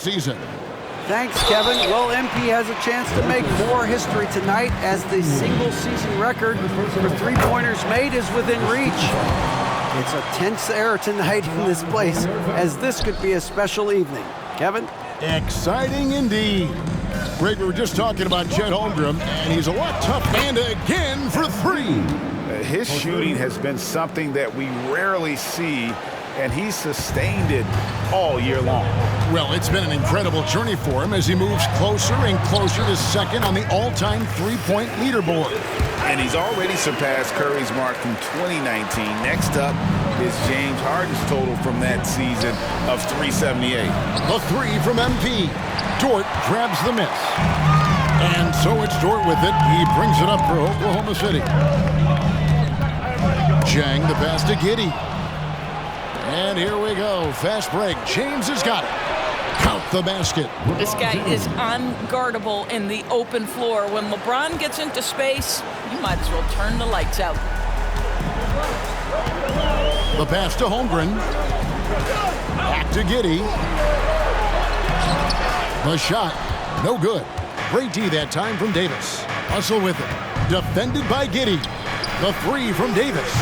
season. Thanks, Kevin. Well, MP has a chance to make more history tonight as the single-season record for three-pointers made is within reach. It's a tense air tonight in this place, as this could be a special evening. Kevin? Exciting indeed. Greg, we were just talking about Chet Holmgren, and he's a lot tough man again for three. His shooting has been something that we rarely see, and he's sustained it all year long. Well, it's been an incredible journey for him as he moves closer and closer to second on the all-time three-point leaderboard. And he's already surpassed Curry's mark from 2019. Next up is James Harden's total from that season of 378. The three from MP. Dort grabs the miss. And so it's Dort with it. He brings it up for Oklahoma City. Chang the pass to Giddey. And here we go. Fast break. James has got it. Count the basket. This guy is unguardable in the open floor. When LeBron gets into space, you might as well turn the lights out. The pass to Holmgren. Back to Giddey. The shot. No good. Great D that time from Davis. Hustle with it. Defended by Giddey. The three from Davis.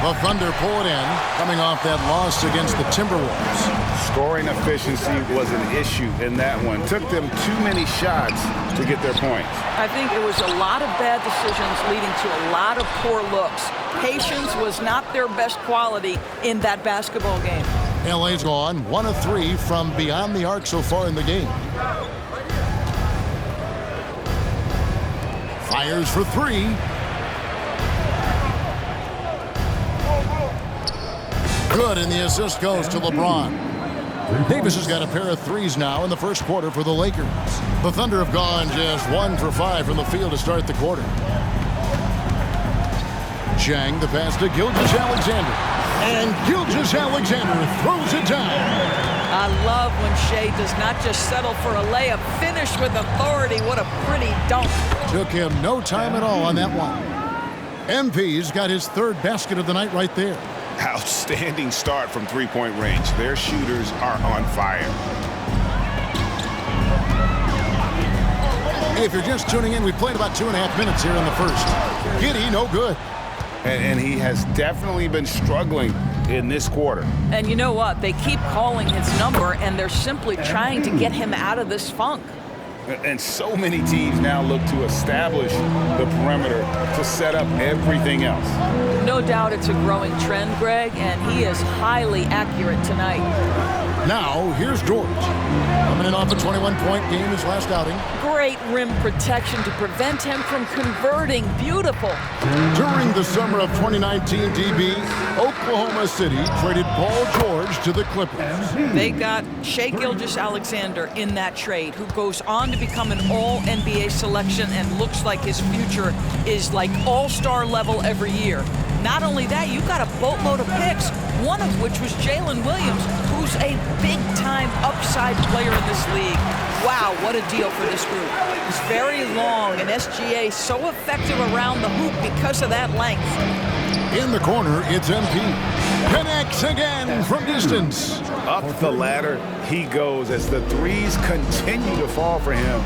The Thunder pull it in, coming off that loss against the Timberwolves. Scoring efficiency was an issue in that one. Took them too many shots to get their points. I think it was a lot of bad decisions leading to a lot of poor looks. Patience was not their best quality in that basketball game. LA's gone 1 of 3 from beyond the arc so far in the game. Fires for three. Good, and the assist goes to LeBron. Davis has got a pair of threes now in the first quarter for the Lakers. The Thunder have gone just 1 for 5 from the field to start the quarter. Chang, the pass to Gilgeous-Alexander. And Gilgeous-Alexander throws it down. I love when Shea does not just settle for a layup, finish with authority. What a pretty dunk. Took him no time at all on that one. MP's got his third basket of the night right there. Outstanding start from three-point range. Their shooters are on fire. Hey, if you're just tuning in, we played about 2.5 minutes here in the first. Giddey, no good. And he has definitely been struggling in this quarter. And you know what? They keep calling his number, and they're simply trying to get him out of this funk. And so many teams now look to establish the perimeter to set up everything else. No doubt it's a growing trend, Greg, and he is highly accurate tonight. Now, here's Dort. Coming in off a 21-point game his last outing. Great rim protection to prevent him from converting. Beautiful. During the summer of 2019, DB, Oklahoma City traded Paul George to the Clippers. They got Shea Gilgeous-Alexander in that trade, who goes on to become an all-NBA selection and looks like his future is like all-star level every year. Not only that, you got a boatload of picks, one of which was Jalen Williams, who's a big-time upside player in this league. Wow, what a deal for this group. He's very long, and SGA so effective around the hoop because of that length. In the corner, it's MP. Connects again from distance. Up the ladder he goes as the threes continue to fall for him,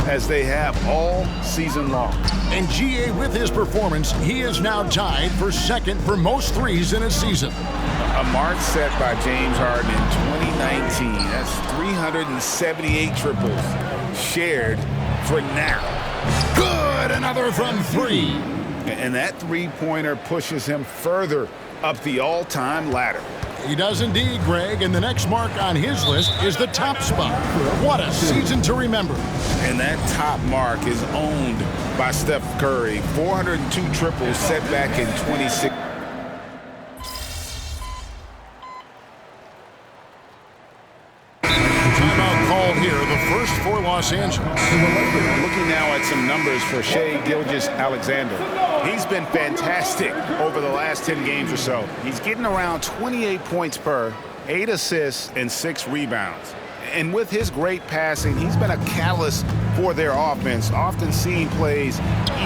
as they have all season long. And GA, with his performance, he is now tied for second for most threes in a season. A mark set by James Harden in 2019. That's 378 triples shared for now. Good, another from three. And that three-pointer pushes him further up the all-time ladder. He does indeed, Greg, and the next mark on his list is the top spot. What a season to remember. And that top mark is owned by Steph Curry. 402 triples set back in 2016. Timeout called here, the first for Los Angeles. Looking now at some numbers for Shea Gilgeous-Alexander. He's been fantastic over the last 10 games or so. He's getting around 28 points per, 8 assists, and 6 rebounds. And with his great passing, he's been a catalyst for their offense, often seeing plays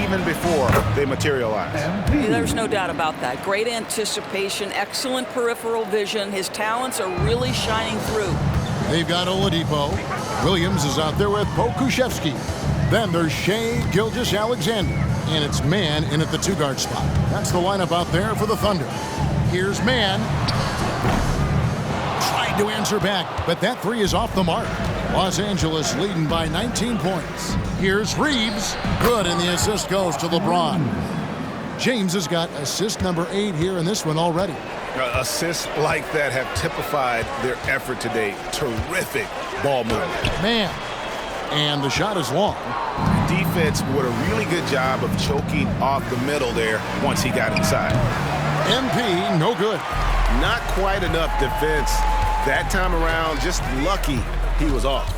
even before they materialize. There's no doubt about that. Great anticipation, excellent peripheral vision. His talents are really shining through. They've got Oladipo. Williams is out there with Pokuševski. Then there's Shai Gilgeous-Alexander, and it's Mann in at the 2-guard spot. That's the lineup out there for the Thunder. Here's Mann. Tried to answer back, but that 3 is off the mark. Los Angeles leading by 19 points. Here's Reeves. Good, and the assist goes to LeBron. James has got assist number 8 here in this one already. Assists like that have typified their effort today. Terrific ball movement. Man, and the shot is long. Defense did a really good job of choking off the middle there once he got inside. MP, no good. Not quite enough defense that time around. Just lucky he was off.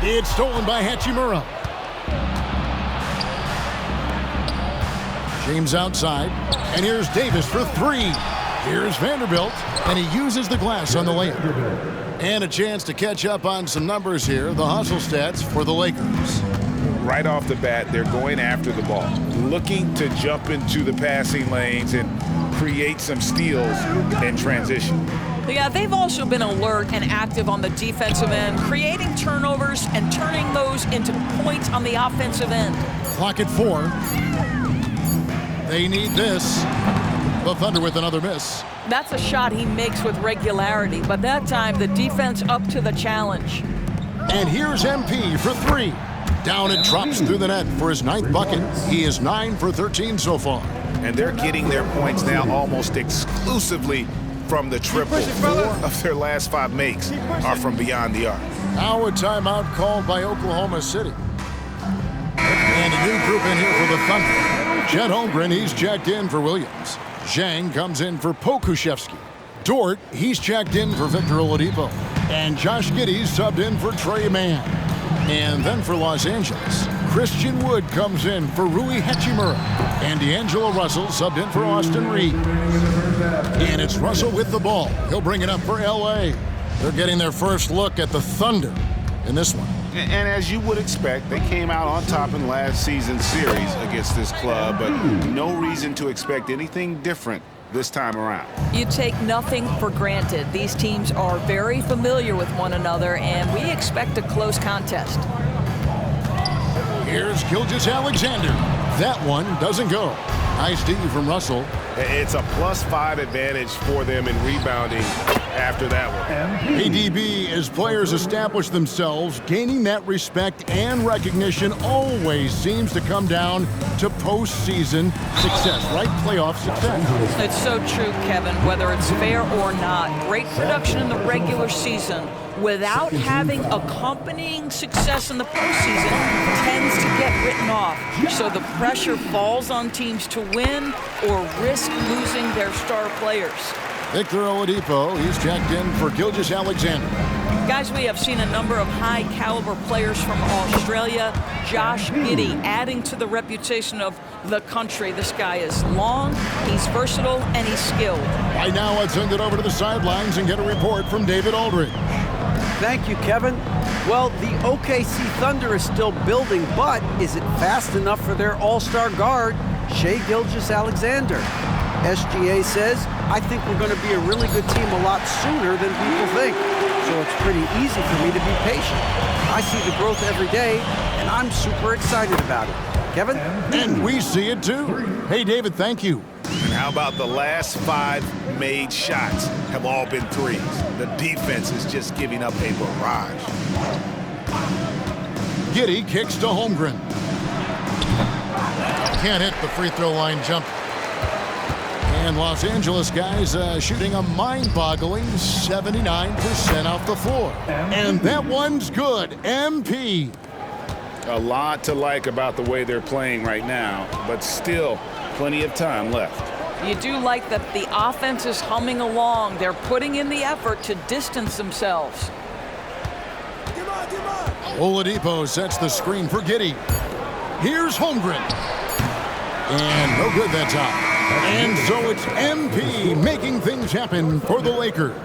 It's stolen by Hachimura. James outside, and here's Davis for 3. Here's Vanderbilt, and he uses the glass on the layup. And a chance to catch up on some numbers here, the hustle stats for the Lakers. Right off the bat, they're going after the ball, looking to jump into the passing lanes and create some steals in transition. Yeah, they've also been alert and active on the defensive end, creating turnovers and turning those into points on the offensive end. Clock at 4. They need this. The Thunder with another miss. That's a shot he makes with regularity, but that time the defense up to the challenge. And here's MP for 3. Down it drops through the net for his 9th bucket. He is 9 for 13 so far. And they're getting their points now almost exclusively from the triple. 4 of their last 5 makes are from beyond the arc. Now a timeout called by Oklahoma City. And a new group in here for the Thunder. Chet Holmgren, he's checked in for Williams. Zhang comes in for Pokuševski. Dort, he's checked in for Victor Oladipo. And Josh Giddey's subbed in for Trey Mann. And then for Los Angeles, Christian Wood comes in for Rui Hachimura. And D'Angelo Russell subbed in for Austin Reed. And it's Russell with the ball. He'll bring it up for L.A. They're getting their first look at the Thunder in this one. And as you would expect, they came out on top in last season's series against this club, but no reason to expect anything different this time around. You take nothing for granted. These teams are very familiar with one another, and we expect a close contest. Here's Gilgeous-Alexander. That one doesn't go. Nice D from Russell. It's a +5 advantage for them in rebounding after that one. ADB, as players establish themselves, gaining that respect and recognition always seems to come down to postseason success, right? Playoff success. It's so true, Kevin, whether it's fair or not. Great production in the regular season without having accompanying success in the postseason tends to get written off. So the pressure falls on teams to win or risk losing their star players. Victor Oladipo, he's checked in for Gilgeous-Alexander. Guys, we have seen a number of high-caliber players from Australia. Josh Giddey adding to the reputation of the country. This guy is long, he's versatile, and he's skilled. Right now, let's send it over to the sidelines and get a report from David Aldridge. Thank you, Kevin. Well, the OKC Thunder is still building, but is it fast enough for their all-star guard, Shai Gilgeous-Alexander? SGA says, I think we're going to be a really good team a lot sooner than people think. So it's pretty easy for me to be patient. I see the growth every day, and I'm super excited about it. Kevin? And we see it too. Hey, David, thank you. And how about the last 5 made shots have all been threes? The defense is just giving up a barrage. Giddey kicks to Holmgren. Can't hit the free throw line jump. And Los Angeles guys shooting a mind-boggling 79% off the floor. And that one's good. MP. A lot to like about the way they're playing right now, but still plenty of time left. You do like that the offense is humming along. They're putting in the effort to distance themselves. Oladipo sets the screen for Giddey. Here's Holmgren. And no good that time. And so it's MP making things happen for the Lakers.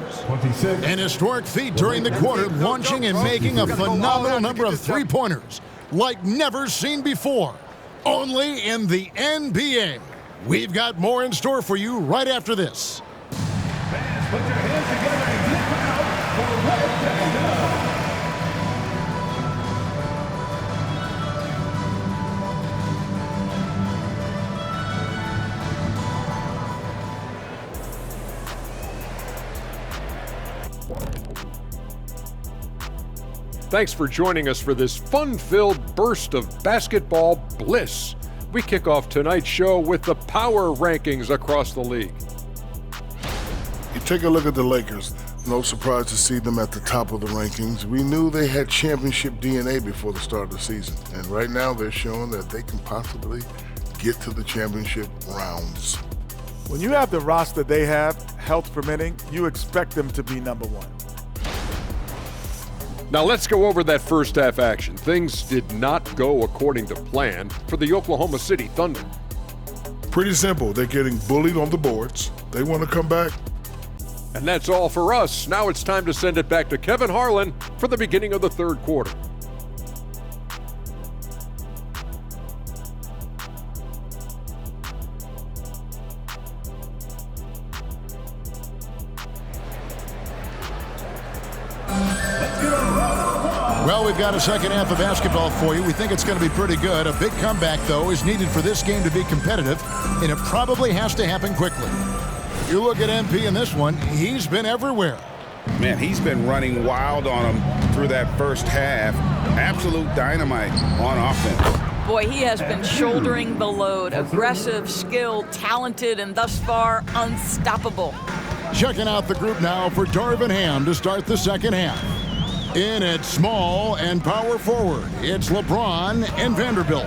An historic feat during the quarter, launching and making a phenomenal number of three-pointers like never seen before. Only in the NBA. We've got more in store for you right after this. Fans, put your hands together and get loud for Thanks for joining us for this fun-filled burst of basketball bliss. We kick off tonight's show with the power rankings across the league. You take a look at the Lakers. No surprise to see them at the top of the rankings. We knew they had championship DNA before the start of the season. And right now they're showing that they can possibly get to the championship rounds. When you have the roster they have, health permitting, you expect them to be number one. Now let's go over that first half action. Things did not go according to plan for the Oklahoma City Thunder. Pretty simple. They're getting bullied on the boards. They want to come back. And that's all for us. Now it's time to send it back to Kevin Harlan for the beginning of the third quarter. Well, we've got a second half of basketball for you. We think it's going to be pretty good. A big comeback, though, is needed for this game to be competitive, and it probably has to happen quickly. You look at MP in this one, he's been everywhere. Man, he's been running wild on him through that first half. Absolute dynamite on offense. Boy, he has been shouldering the load. Aggressive, skilled, talented, and thus far unstoppable. Checking out the group now for Darvin Ham to start the second half. In at small and power forward, it's LeBron and Vanderbilt.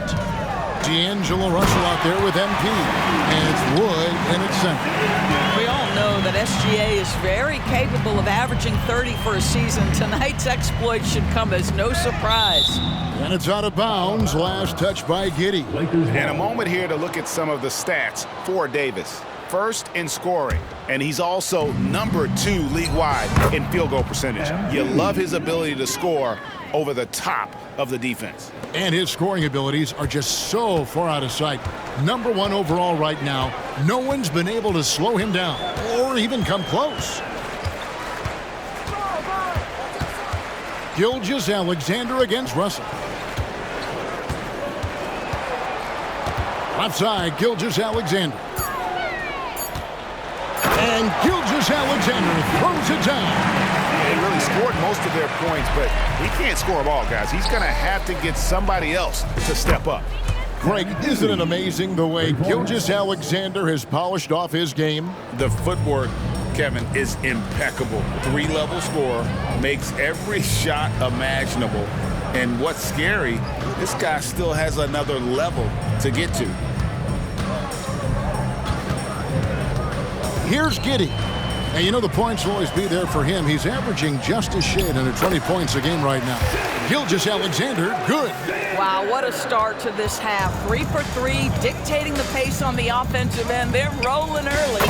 D'Angelo Russell out there with MP, and it's Wood in its center. We all know that SGA is very capable of averaging 30 for a season. Tonight's exploit should come as no surprise. And it's out of bounds, last touch by Giddey. And a moment here to look at some of the stats for Davis. First in scoring, and he's also number 2 league-wide in field goal percentage. You love his ability to score over the top of the defense. And his scoring abilities are just so far out of sight. Number 1 overall right now. No one's been able to slow him down or even come close. Gilgeous-Alexander against Russell. Left side, Gilgeous-Alexander. And Gilgeous-Alexander throws it down. They really scored most of their points, but he can't score them all, guys. He's going to have to get somebody else to step up. Greg, isn't it amazing the way Gilgeous-Alexander has polished off his game? The footwork, Kevin, is impeccable. 3-level scorer, makes every shot imaginable. And what's scary, this guy still has another level to get to. Here's Giddey. And you know the points will always be there for him. He's averaging just a shade under 20 points a game right now. Gilgeous-Alexander, good. Wow, what a start to this half. 3 for 3, dictating the pace on the offensive end. They're rolling early.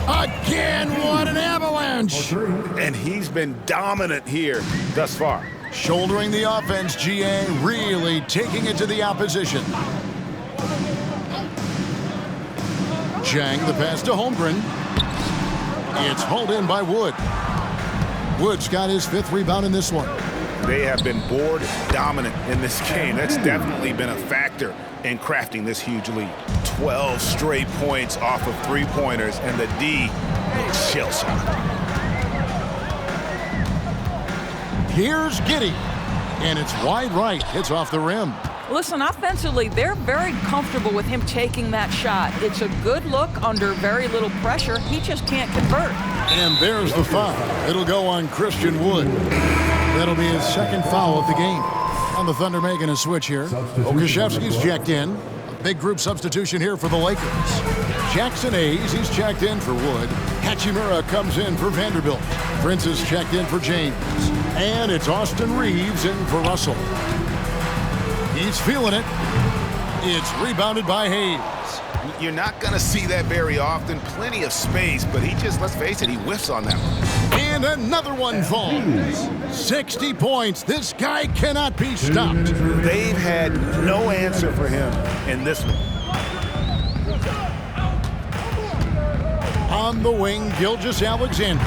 Again, what an avalanche. And he's been dominant here thus far. Shouldering the offense, GA really taking it to the opposition. Chang, the pass to Holmgren. It's hauled in by Wood. Wood's got his 5th rebound in this one. They have been board dominant in this game. That's definitely been a factor in crafting this huge lead. 12 straight points off of 3-pointers, and the D looks shell-shocked. Here's Giddey, and it's wide right. It's off the rim. Listen, offensively, they're very comfortable with him taking that shot. It's a good look under very little pressure. He just can't convert. And there's the foul. It'll go on Christian Wood. That'll be his 2nd foul of the game. And the Thunder making a switch here. Okashevsky's checked in. A big group substitution here for the Lakers. Jackson Hayes, he's checked in for Wood. Hachimura comes in for Vanderbilt. Prince is checked in for James. And it's Austin Reeves in for Russell. He's feeling it. It's rebounded by Hayes. You're not going to see that very often. Plenty of space, but he just, let's face it, he whiffs on that one. And another one falls. 60 points. This guy cannot be stopped. They've had no answer for him in this one. On the wing, Gilgeous-Alexander.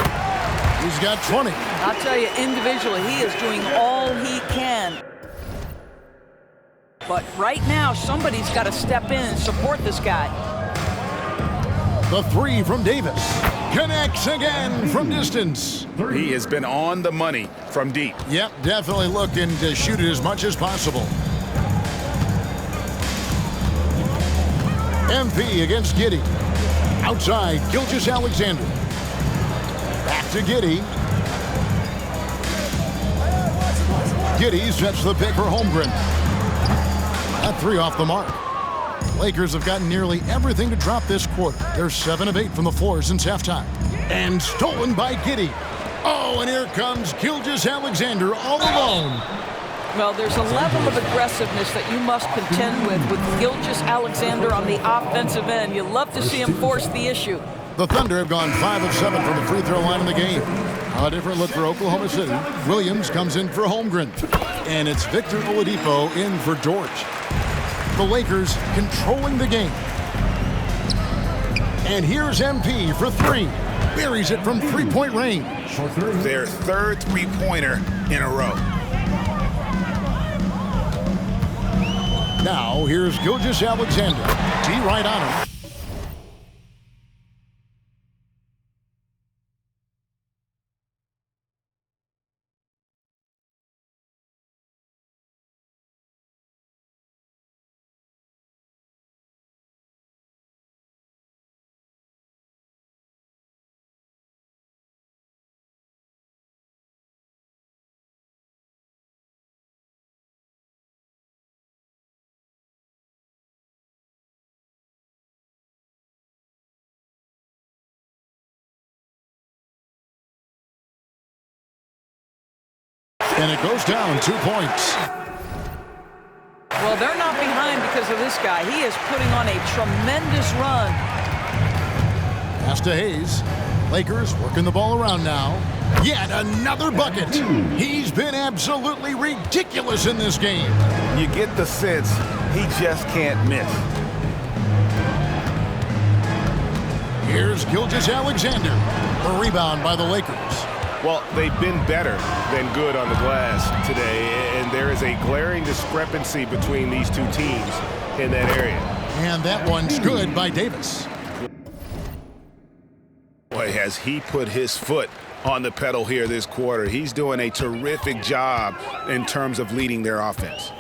He's got 20. I'll tell you, individually, he is doing all he can. But right now, somebody's got to step in and support this guy. The 3 from Davis. connects again from distance. He has been on the money from deep. Yep, definitely looking to shoot it as much as possible. MP against Giddey. Outside, Gilgeous-Alexander. Back to Giddey. Giddey sets the pick for Holmgren. That three off the mark. Lakers have gotten nearly everything to drop this quarter. They're 7 of 8 from the floor since halftime. And stolen by Giddey. Oh, and here comes Gilgeous-Alexander all alone. Well, there's a level of aggressiveness that you must contend with Gilgeous-Alexander on the offensive end. You love to see him force the issue. The Thunder have gone 5 of 7 from the free throw line in the game. A different look for Oklahoma City. Williams comes in for Holmgren. And it's Victor Oladipo in for George. The Lakers controlling the game. And here's MP for three. Buries it from three-point range. Their third three-pointer in a row. Now here's Gilgeous-Alexander. D right on him. And it goes down 2 points. Well, they're not behind because of this guy. He is putting on a tremendous run. Pass to Hayes. Lakers working the ball around now. Yet another bucket. He's been absolutely ridiculous in this game. You get the sense he just can't miss. Here's Gilgeous-Alexander. A rebound by the Lakers. Well, they've been better than good on the glass today, and there is a glaring discrepancy between these two teams in that area. And that one's good by Davis. Boy, has he put his foot on the pedal here this quarter. He's doing a terrific job in terms of leading their offense.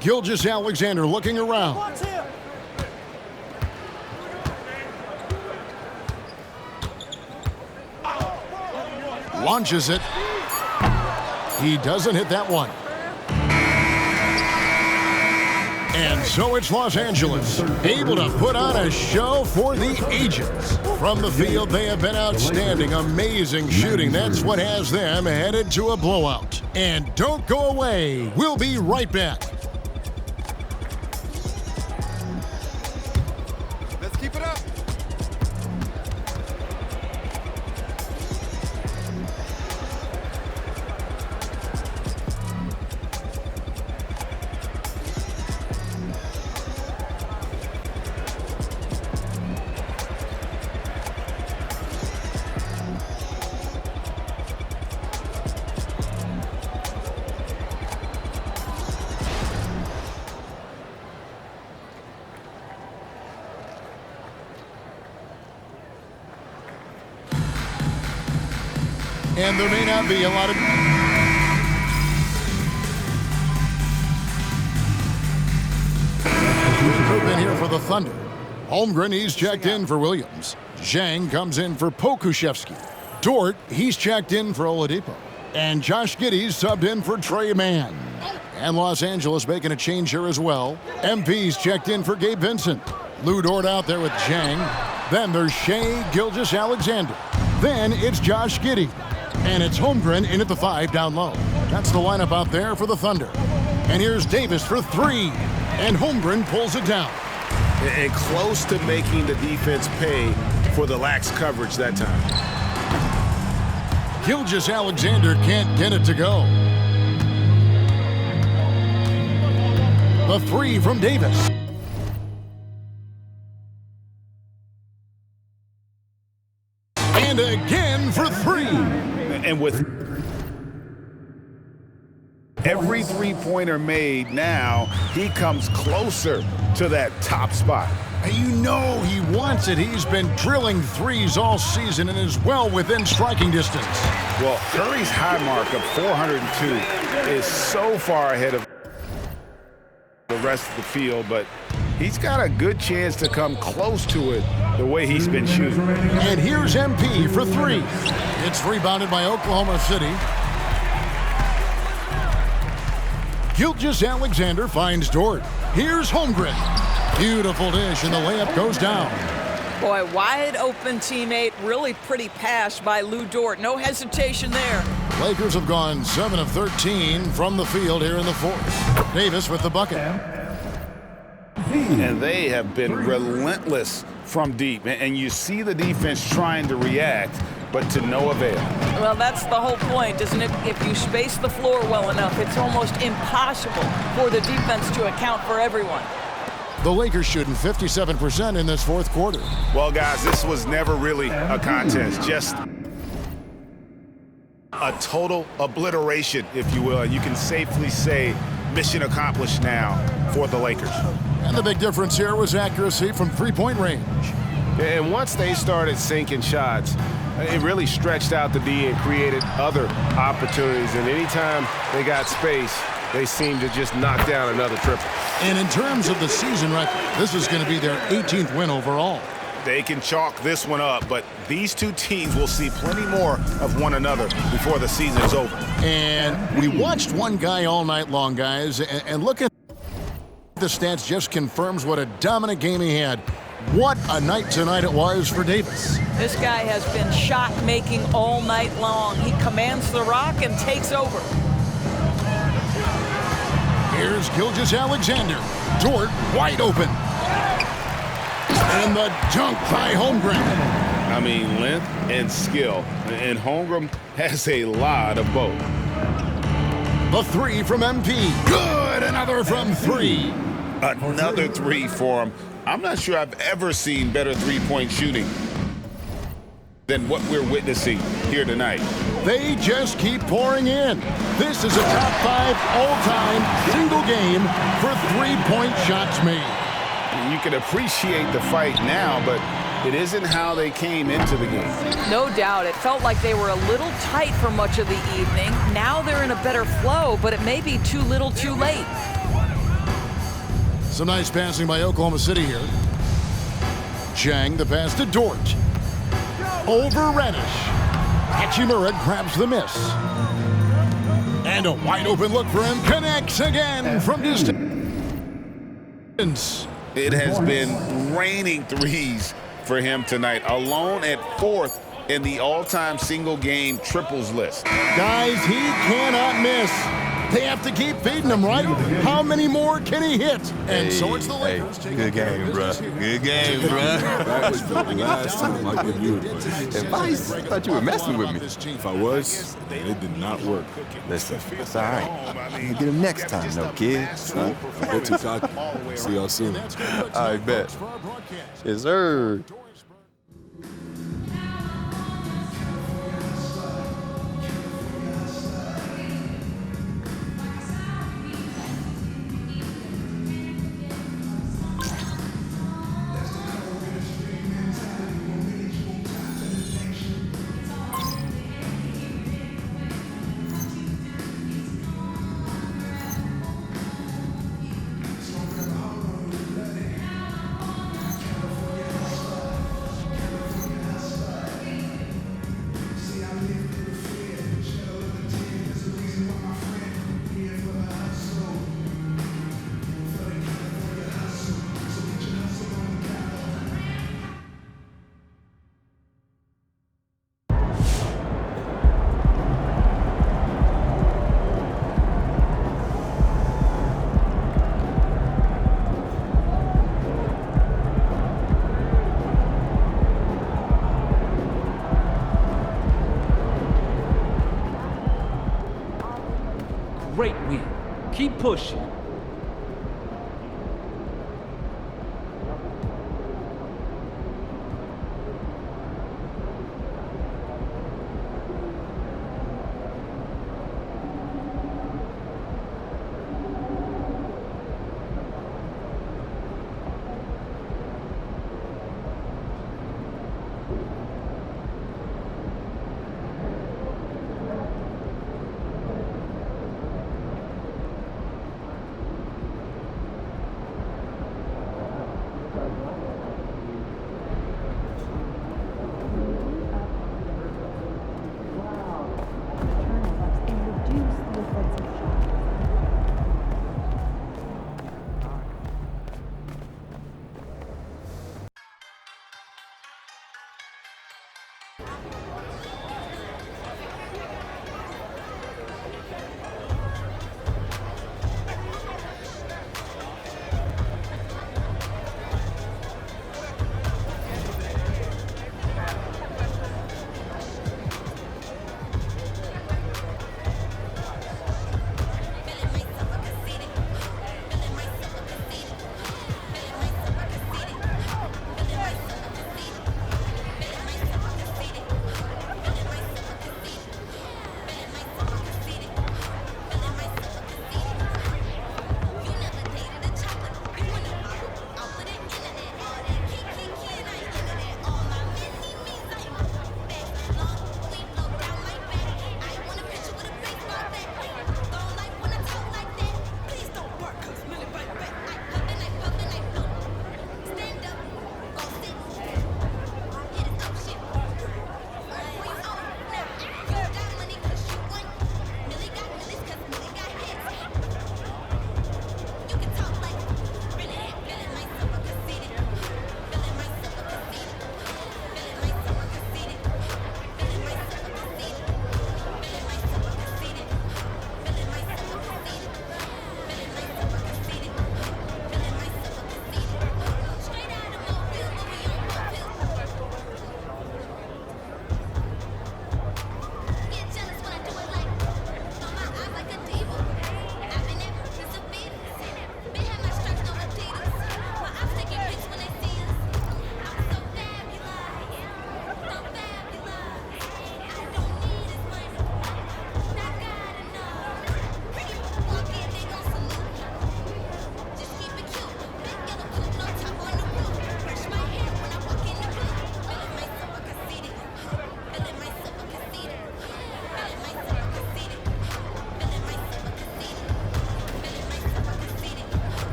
Gilgeous-Alexander looking around. Launches it. He doesn't hit that one. And so it's Los Angeles, able to put on a show for the ages. From the field, they have been outstanding, amazing shooting. That's what has them headed to a blowout. And don't go away. We'll be right back. Let's keep it up. And there may not be a lot of... Movement here for the Thunder. Holmgren, he's checked in for Williams. Zhang comes in for Pokushevsky. Dort, he's checked in for Oladipo. And Josh Giddey's subbed in for Trey Mann. And Los Angeles making a change here as well. MP's checked in for Gabe Vincent. Lou Dort out there with Zhang. Then there's Shai Gilgeous-Alexander. Then it's Josh Giddey. And it's Holmgren in at the 5 down low. That's the lineup out there for the Thunder. And here's Davis for 3. And Holmgren pulls it down. And close to making the defense pay for the lax coverage that time. Gilgeous-Alexander can't get it to go. The 3 from Davis. And again for 3. Every three-pointer made now, he comes closer to that top spot. And you know he wants it. He's been drilling threes all season and is well within striking distance. Well, Curry's high mark of 402 is so far ahead of the rest of the field, but he's got a good chance to come close to it the way he's been shooting. And here's MP for three. It's rebounded by Oklahoma City. Gilgeous-Alexander finds Dort. Here's Holmgren. Beautiful dish, and the layup goes down. Boy, wide open teammate, really pretty pass by Lou Dort. No hesitation there. Lakers have gone 7 of 13 from the field here in the fourth. Davis with the bucket. And they have been relentless from deep. And you see the defense trying to react, but to no avail. Well, that's the whole point, isn't it? If you space the floor well enough, it's almost impossible for the defense to account for everyone. The Lakers shooting 57% in this fourth quarter. Well, guys, this was never really a contest, just a total obliteration, if you will. You can safely say mission accomplished now for the Lakers. And the big difference here was accuracy from three-point range. And once they started sinking shots, it really stretched out the D and created other opportunities. And anytime they got space, they seemed to just knock down another triple. And in terms of the season record, this is going to be their 18th win overall. They can chalk this one up, but these two teams will see plenty more of one another before the season's over. And we watched one guy all night long, guys, and look at the stats just confirms what a dominant game he had. What a night tonight it was for Davis. This guy has been shot-making all night long. He commands the rock and takes over. Here's Gilgeous-Alexander. Dort wide open. And the dunk by Holmgren. I mean, length and skill. And Holmgren has a lot of both. The three from MP. Good. Another from three. Another three for him. I'm not sure I've ever seen better three-point shooting than what we're witnessing here tonight. They just keep pouring in. This is a top 5 all-time single game for three-point shots made. You can appreciate the fight now, but it isn't how they came into the game. No doubt. It felt like they were a little tight for much of the evening. Now they're in a better flow, but it may be too little too late. Some nice passing by Oklahoma City here. Chang, the pass to Dort. Over Reddish. Hachimura grabs the miss. And a wide open look for him. Connects again from distance. It has been raining threes for him tonight, alone at 4th in the all-time single-game triples list. Guys, he cannot miss. They have to keep feeding him, right? How many more can he hit? And so it's the Lakers. Good game, bro. Good game, bro. That was the last time I give you advice. I thought you were messing with me. If I was, it did not work. Listen, that's all right. You get him next time, though, kid. I get too cocky. See y'all soon. I bet. Yes, sir. Great win. Keep pushing.